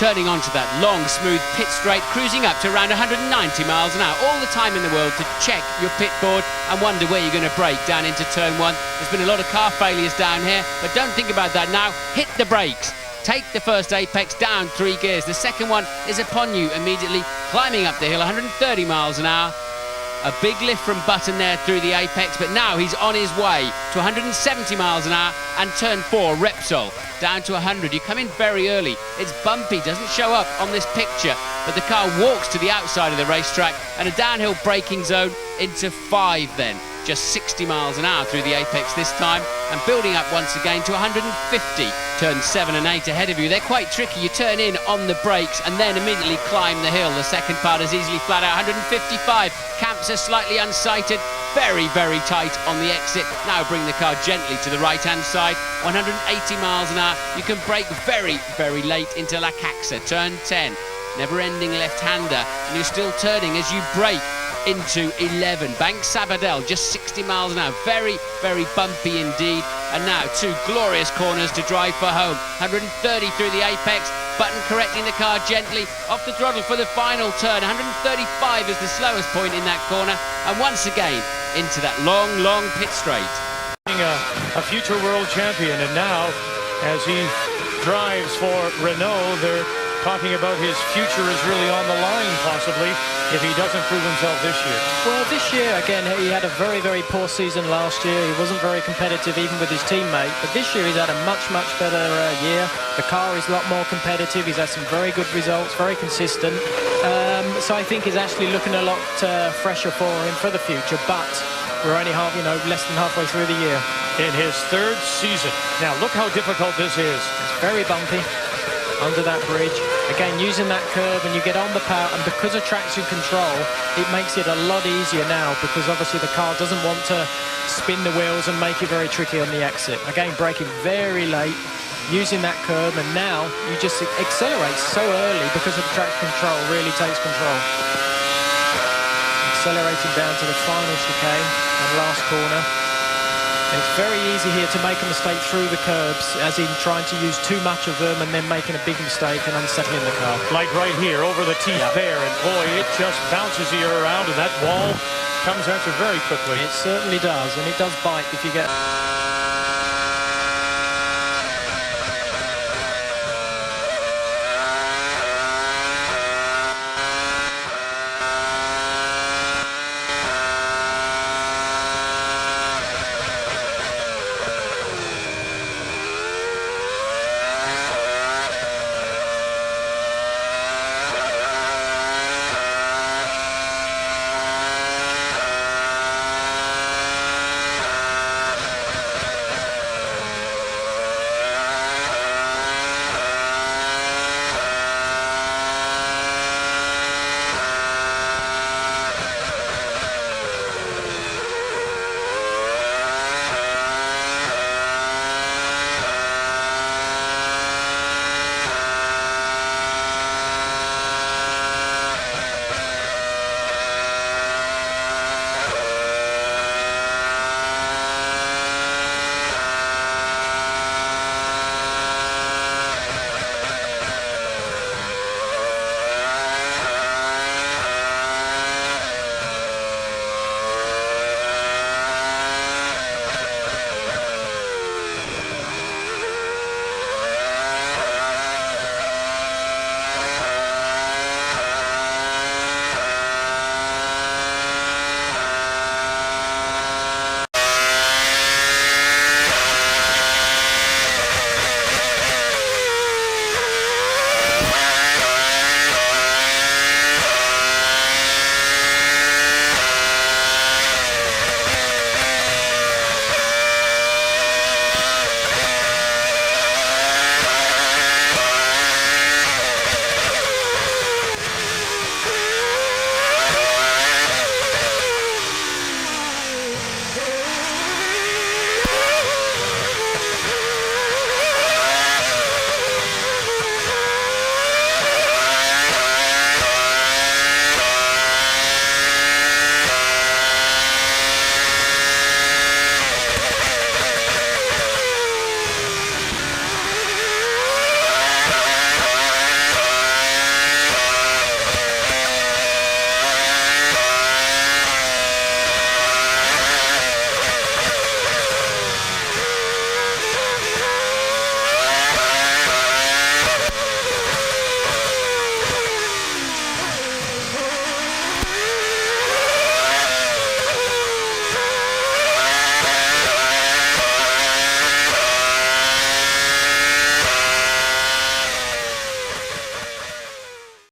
turning onto that long, smooth pit straight, cruising up to around 190 miles an hour. All the time in the world to check your pit board and wonder where you're going to brake down into turn one. There's been a lot of car failures down here, but don't think about that now. Hit the brakes. Take the first apex down 3 gears. The second one is upon you immediately, climbing up the hill, 130 miles an hour. A big lift from Button there through the apex, but now he's on his way to 170 miles an hour, and turn 4, Repsol, down to 100. You come in very early. It's bumpy, doesn't show up on this picture, but the car walks to the outside of the racetrack, and a downhill braking zone into 5 then. Just 60 miles an hour through the apex this time, and building up once again to 150. Turns 7 and 8 ahead of you. They're quite tricky. You turn in on the brakes and then immediately climb the hill. The second part is easily flat out. 155. Camps are slightly unsighted. Very, very tight on the exit. Now bring the car gently to the right-hand side. 180 miles an hour. You can brake very, very late into La Caxa. Turn 10. Never-ending left-hander. And you're still turning as you brake into 11. Bank Sabadell, just 60 miles an hour. Very, very bumpy indeed. And now 2 glorious corners to drive for home. 130 through the apex. Button correcting the car gently. Off the throttle for the final turn. 135 is the slowest point in that corner. And once again, into that long, long pit straight. A future world champion. And now, as he drives for Renault, they're talking about his future is really on the line, possibly, if he doesn't prove himself this year. Well, this year, again, he had a very, very poor season last year. He wasn't very competitive even with his teammate. But this year, he's had a much, much better year. The car is a lot more competitive. He's had some very good results, very consistent. So I think he's actually looking a lot fresher for him for the future. But we're only less than halfway through the year. In his 3rd season. Now, look how difficult this is. It's very bumpy under that bridge. Again, using that curve, and you get on the power, and because of traction control, it makes it a lot easier now, because obviously the car doesn't want to spin the wheels and make it very tricky on the exit. Again, braking very late, using that curve, and now you just accelerate so early because of the traction control really takes control. Accelerating down to the final chicane and last corner. And it's very easy here to make a mistake through the curbs, as in trying to use too much of them and then making a big mistake and unsettling the car. Like right here, over the teeth there, and boy, it just bounces you around, and that wall comes at you very quickly. It certainly does, and it does bite if you get...